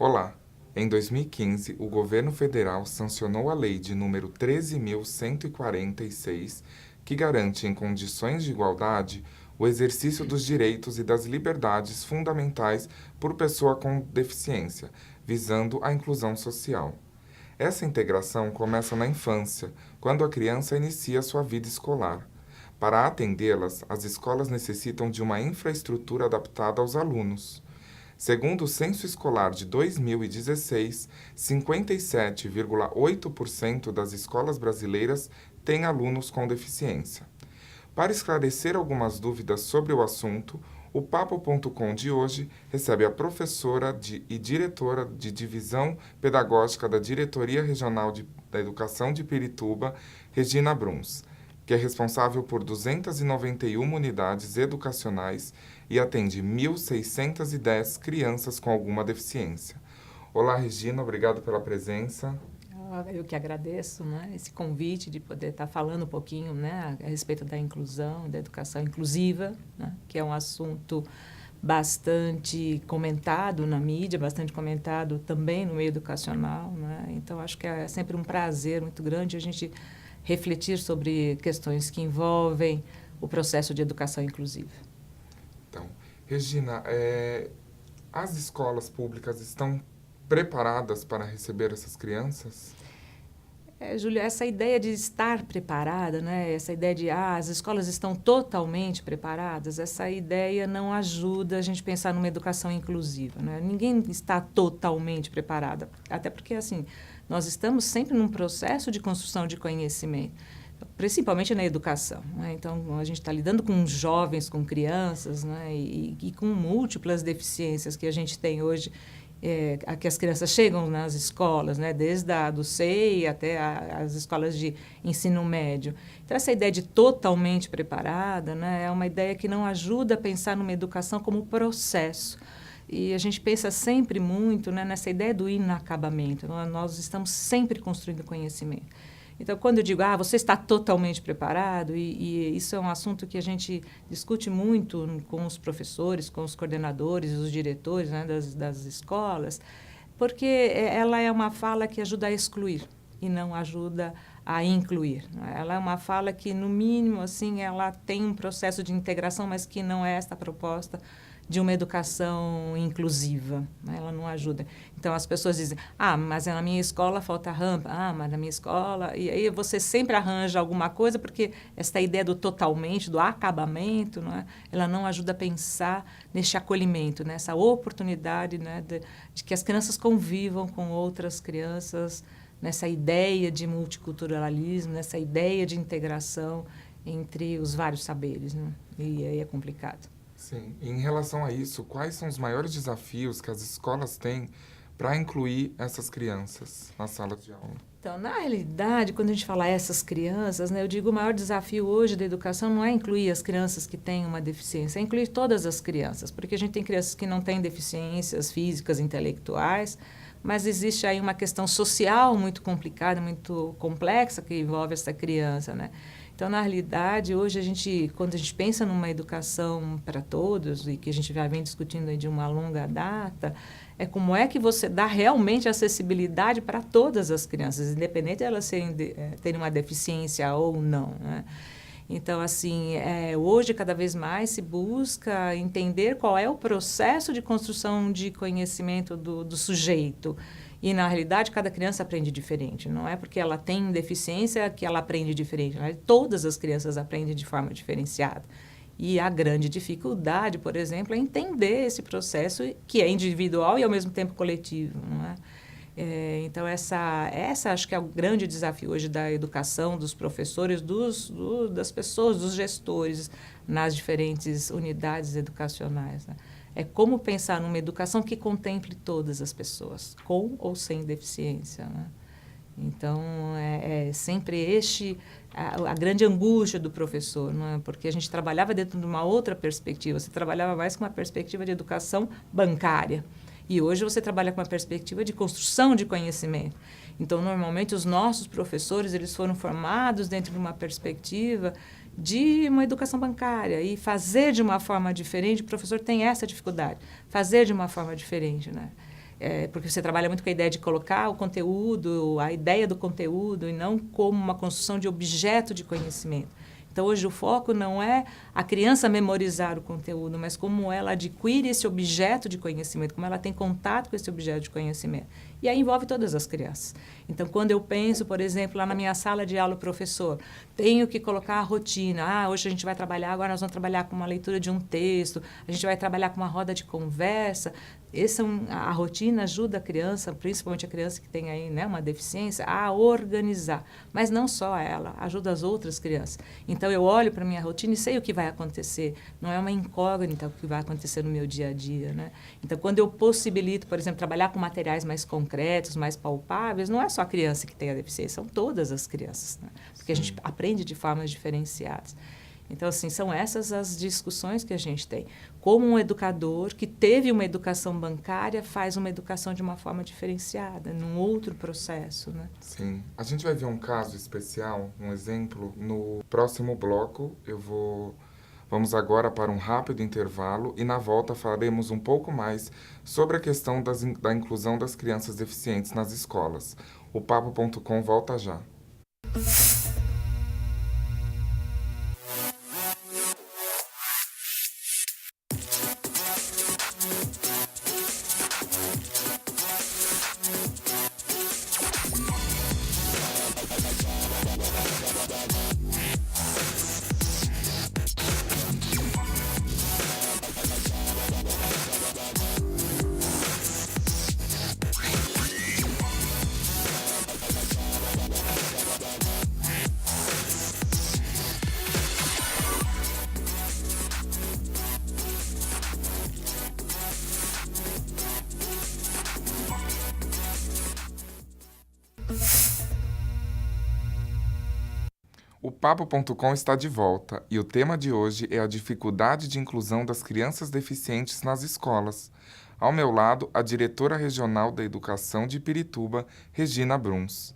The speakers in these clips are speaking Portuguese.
Olá! Em 2015, o governo federal sancionou a lei de número 13.146, que garante em condições de igualdade o exercício dos direitos e das liberdades fundamentais por pessoa com deficiência, visando a inclusão social. Essa integração começa na infância, quando a criança inicia sua vida escolar. Para atendê-las, as escolas necessitam de uma infraestrutura adaptada aos alunos. Segundo o Censo Escolar de 2016, 57,8% das escolas brasileiras têm alunos com deficiência. Para esclarecer algumas dúvidas sobre o assunto, o Papo.com de hoje recebe a professora e diretora de Divisão Pedagógica da Diretoria Regional da Educação de Pirituba, Regina Bruns, que é responsável por 291 unidades educacionais e atende 1.610 crianças com alguma deficiência. Olá, Regina, obrigado pela presença. Eu que agradeço, né, esse convite de poder estar falando um pouquinho, né, a respeito da inclusão, da educação inclusiva, né, que é um assunto bastante comentado na mídia, bastante comentado também no meio educacional, né. Então, acho que é sempre um prazer muito grande a gente refletir sobre questões que envolvem o processo de educação inclusiva. Então, Regina, as escolas públicas estão preparadas para receber essas crianças? Júlia, essa ideia de estar preparada, né? Essa ideia de as escolas estão totalmente preparadas, essa ideia não ajuda a gente pensar numa educação inclusiva, né? Ninguém está totalmente preparada, até porque assim, nós estamos sempre num processo de construção de conhecimento, principalmente na educação, né? Então, a gente está lidando com jovens, com crianças, né? E com múltiplas deficiências que a gente tem hoje, a que as crianças chegam nas escolas, né? Desde do SEI até as escolas de ensino médio. Então, essa ideia de totalmente preparada, né? É uma ideia que não ajuda a pensar numa educação como processo. E a gente pensa sempre muito, né, nessa ideia do inacabamento. Nós estamos sempre construindo conhecimento. Então, quando eu digo, você está totalmente preparado, e isso é um assunto que a gente discute muito com os professores, com os coordenadores, os diretores, né, das escolas, porque ela é uma fala que ajuda a excluir e não ajuda a incluir. Ela é uma fala que, no mínimo, assim, ela tem um processo de integração, mas que não é esta proposta de uma educação inclusiva, né? Ela não ajuda. Então, as pessoas dizem, mas na minha escola falta rampa, mas na minha escola... E aí você sempre arranja alguma coisa, porque essa ideia do totalmente, do acabamento, não é? Ela não ajuda a pensar nesse acolhimento, nessa oportunidade, né, de que as crianças convivam com outras crianças, nessa ideia de multiculturalismo, nessa ideia de integração entre os vários saberes, né? E aí é complicado. Sim. Em relação a isso, quais são os maiores desafios que as escolas têm para incluir essas crianças na sala de aula? Então, na realidade, quando a gente fala essas crianças, né, eu digo o maior desafio hoje da educação não é incluir as crianças que têm uma deficiência, é incluir todas as crianças, porque a gente tem crianças que não têm deficiências físicas, intelectuais, mas existe aí uma questão social muito complicada, muito complexa que envolve essa criança, né? Então, na realidade, hoje quando a gente pensa numa educação para todos, e que a gente já vem discutindo aí de uma longa data, é como é que você dá realmente acessibilidade para todas as crianças, independente de elas terem uma deficiência ou não, né? Então, assim, hoje, cada vez mais se busca entender qual é o processo de construção de conhecimento do sujeito. E, na realidade, cada criança aprende diferente. Não é porque ela tem deficiência que ela aprende diferente. Todas as crianças aprendem de forma diferenciada. E a grande dificuldade, por exemplo, é entender esse processo que é individual e, ao mesmo tempo, coletivo, não é? Então, essa acho que é o grande desafio hoje da educação, dos professores, das pessoas, dos gestores nas diferentes unidades educacionais, né? É como pensar numa educação que contemple todas as pessoas, com ou sem deficiência, né? Então, sempre a grande angústia do professor, não é? Porque a gente trabalhava dentro de uma outra perspectiva, você trabalhava mais com uma perspectiva de educação bancária. E hoje você trabalha com uma perspectiva de construção de conhecimento. Então, normalmente, os nossos professores, eles foram formados dentro de uma perspectiva de uma educação bancária. E fazer de uma forma diferente, o professor tem essa dificuldade. Fazer de uma forma diferente, né? porque você trabalha muito com a ideia de colocar o conteúdo, a ideia do conteúdo, e não como uma construção de objeto de conhecimento. Então, hoje o foco não é a criança memorizar o conteúdo, mas como ela adquire esse objeto de conhecimento, como ela tem contato com esse objeto de conhecimento. E aí envolve todas as crianças. Então, quando eu penso, por exemplo, lá na minha sala de aula, o professor, tenho que colocar a rotina. Hoje a gente vai trabalhar, agora nós vamos trabalhar com uma leitura de um texto, a gente vai trabalhar com uma roda de conversa. A rotina ajuda a criança, principalmente a criança que tem aí, né, uma deficiência, a organizar. Mas não só ela, ajuda as outras crianças. Então, eu olho para a minha rotina e sei o que vai acontecer. Não é uma incógnita o que vai acontecer no meu dia a dia, né? Então, quando eu possibilito, por exemplo, trabalhar com materiais mais concretos, mais palpáveis, não é só a criança que tem a deficiência, são todas as crianças, né? Porque a gente aprende de formas diferenciadas. Então, assim, são essas as discussões que a gente tem. Como um educador que teve uma educação bancária faz uma educação de uma forma diferenciada, num outro processo, né? Sim. A gente vai ver um caso especial, um exemplo, no próximo bloco. Vamos agora para um rápido intervalo e na volta falaremos um pouco mais sobre a questão da inclusão das crianças deficientes nas escolas. O Papo.com volta já. O Papo.com está de volta e o tema de hoje é a dificuldade de inclusão das crianças deficientes nas escolas. Ao meu lado, a diretora regional da Educação de Pirituba, Regina Bruns.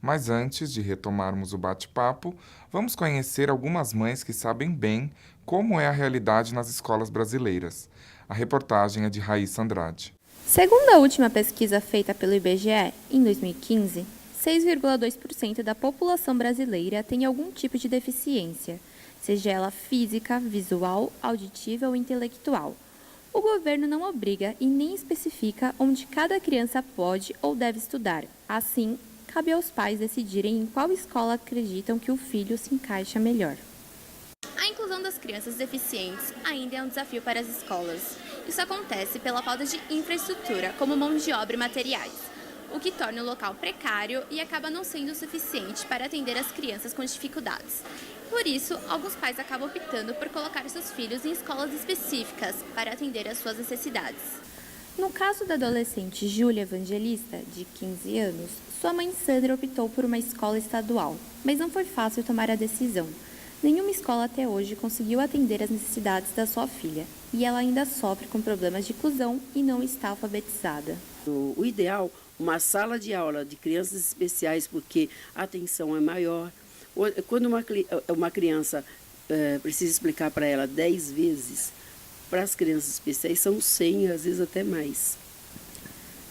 Mas antes de retomarmos o bate-papo, vamos conhecer algumas mães que sabem bem como é a realidade nas escolas brasileiras. A reportagem é de Raíssa Andrade. Segundo a última pesquisa feita pelo IBGE, em 2015, 6,2% da população brasileira tem algum tipo de deficiência, seja ela física, visual, auditiva ou intelectual. O governo não obriga e nem especifica onde cada criança pode ou deve estudar. Assim, cabe aos pais decidirem em qual escola acreditam que o filho se encaixa melhor. A inclusão das crianças deficientes ainda é um desafio para as escolas. Isso acontece pela falta de infraestrutura, como mão de obra e materiais, o que torna o local precário e acaba não sendo o suficiente para atender as crianças com dificuldades. Por isso, alguns pais acabam optando por colocar seus filhos em escolas específicas para atender às suas necessidades. No caso da adolescente Júlia Evangelista, de 15 anos, sua mãe Sandra optou por uma escola estadual, mas não foi fácil tomar a decisão. Nenhuma escola até hoje conseguiu atender às necessidades da sua filha, e ela ainda sofre com problemas de inclusão e não está alfabetizada. O ideal, uma sala de aula de crianças especiais, porque a atenção é maior. Quando uma criança precisa explicar para ela 10 vezes, para as crianças especiais são 100, às vezes até mais.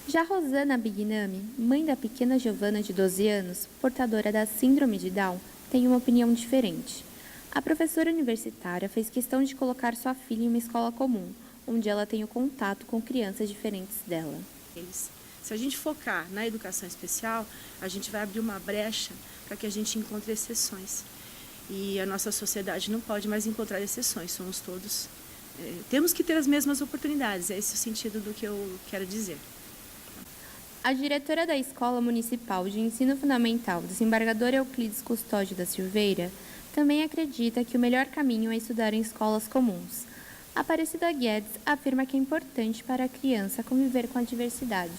Já Rosana Bignami, mãe da pequena Giovana de 12 anos, portadora da síndrome de Down, tem uma opinião diferente. A professora universitária fez questão de colocar sua filha em uma escola comum, onde ela tem o contato com crianças diferentes dela. Se a gente focar na educação especial, a gente vai abrir uma brecha para que a gente encontre exceções. E a nossa sociedade não pode mais encontrar exceções, somos todos... temos que ter as mesmas oportunidades, é esse o sentido do que eu quero dizer. A diretora da Escola Municipal de Ensino Fundamental, desembargadora Euclides Custódio da Silveira, também acredita que o melhor caminho é estudar em escolas comuns. Aparecida Guedes afirma que é importante para a criança conviver com a diversidade.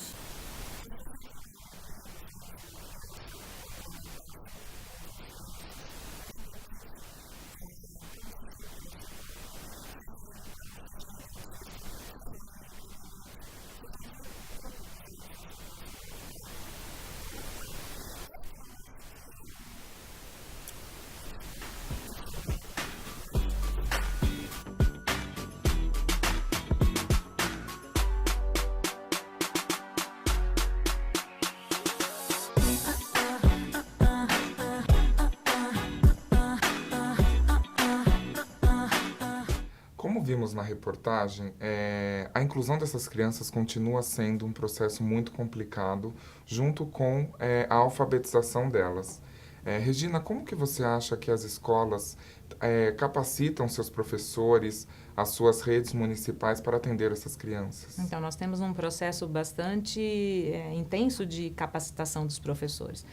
Como vimos na reportagem, a inclusão dessas crianças continua sendo um processo muito complicado, junto com a alfabetização delas. Regina, como que você acha que as escolas capacitam seus professores, as suas redes municipais para atender essas crianças? Então, nós temos um processo bastante intenso de capacitação dos professores.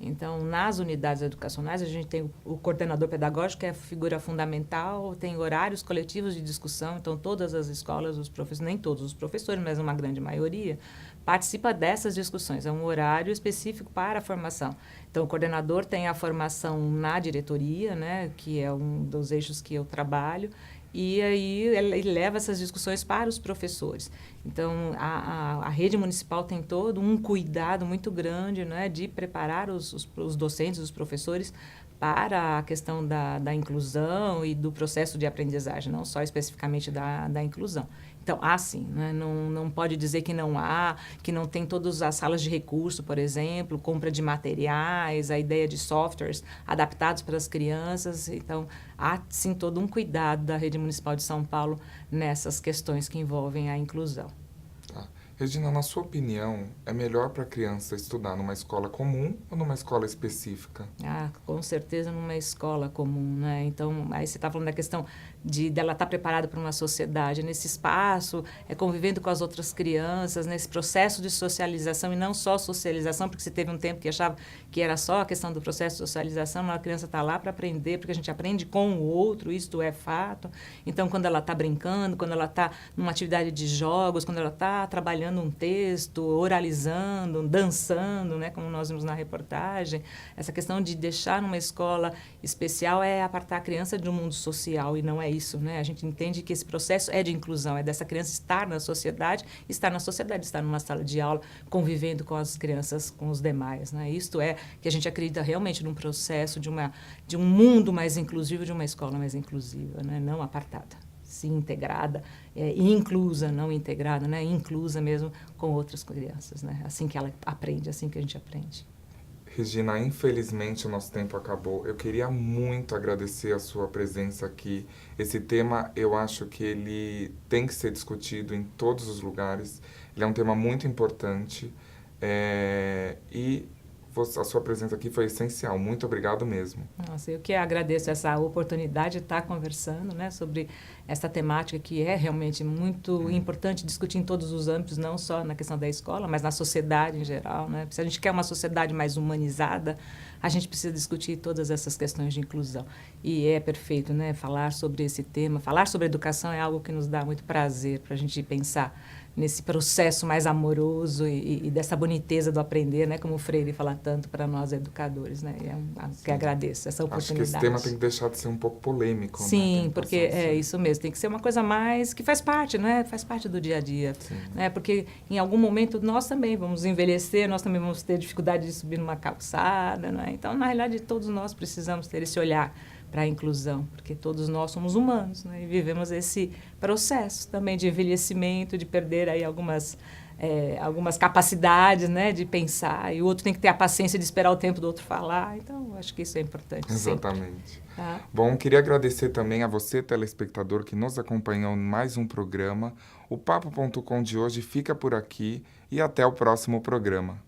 Então, nas unidades educacionais, a gente tem o coordenador pedagógico, que é a figura fundamental, tem horários coletivos de discussão, então todas as escolas, os professores, nem todos os professores, mas uma grande maioria, participa dessas discussões. É um horário específico para a formação. Então, o coordenador tem a formação na diretoria, né, que é um dos eixos que eu trabalho, e aí ele leva essas discussões para os professores. Então, a rede municipal tem todo um cuidado muito grande, né, de preparar os docentes, os professores, para a questão da inclusão e do processo de aprendizagem, não só especificamente da inclusão. Então, há sim, né? Não pode dizer que não há, que não tem todas as salas de recurso, por exemplo, compra de materiais, a ideia de softwares adaptados para as crianças. Então, há sim todo um cuidado da Rede Municipal de São Paulo nessas questões que envolvem a inclusão. Tá. Regina, na sua opinião, é melhor para a criança estudar numa escola comum ou numa escola específica? Com certeza numa escola comum, né? Então, aí você está falando da questão dela estar preparada para uma sociedade, nesse espaço, convivendo com as outras crianças, nesse processo de socialização, e não só socialização, porque você teve um tempo que achava que era só a questão do processo de socialização, a criança está lá para aprender, porque a gente aprende com o outro, isto é fato. Então, quando ela está brincando, quando ela está numa atividade de jogos, quando ela está trabalhando um texto, oralizando, dançando, né, como nós vimos na reportagem, essa questão de deixar numa escola especial é apartar a criança de um mundo social, e não é isso, né? A gente entende que esse processo é de inclusão, é dessa criança estar na sociedade, estar numa sala de aula, convivendo com as crianças, com os demais, né? Isto é que a gente acredita realmente num processo de um mundo mais inclusivo, de uma escola mais inclusiva, né? Não apartada, sim integrada, e inclusa, não integrada, né? Inclusa mesmo com outras crianças, né? Assim que ela aprende, assim que a gente aprende. Regina, infelizmente o nosso tempo acabou. Eu queria muito agradecer a sua presença aqui. Esse tema, eu acho que ele tem que ser discutido em todos os lugares. Ele é um tema muito importante. E a sua presença aqui foi essencial. Muito obrigado mesmo. Nossa, eu que agradeço essa oportunidade de estar conversando, né, sobre essa temática que é realmente muito importante discutir em todos os âmbitos, não só na questão da escola, mas na sociedade em geral, né? Se a gente quer uma sociedade mais humanizada, a gente precisa discutir todas essas questões de inclusão. E é perfeito, né, falar sobre esse tema. Falar sobre educação é algo que nos dá muito prazer para a gente pensar nesse processo mais amoroso e dessa boniteza do aprender, né, como o Freire fala tanto para nós educadores, né? Que agradeço essa oportunidade. Acho que esse tema tem que deixar de ser um pouco polêmico. Sim, né? porque é isso mesmo, tem que ser uma coisa mais que faz parte, né? Faz parte do dia a dia, né? Porque em algum momento nós também vamos envelhecer, nós também vamos ter dificuldade de subir numa calçada, né? Então, na realidade, todos nós precisamos ter esse olhar para a inclusão, porque todos nós somos humanos, né? E vivemos esse processo também de envelhecimento, de perder aí algumas capacidades, né, de pensar, e o outro tem que ter a paciência de esperar o tempo do outro falar. Então, acho que isso é importante. Exatamente. Tá? Bom, queria agradecer também a você, telespectador, que nos acompanhou em mais um programa. O Papo.com de hoje fica por aqui e até o próximo programa.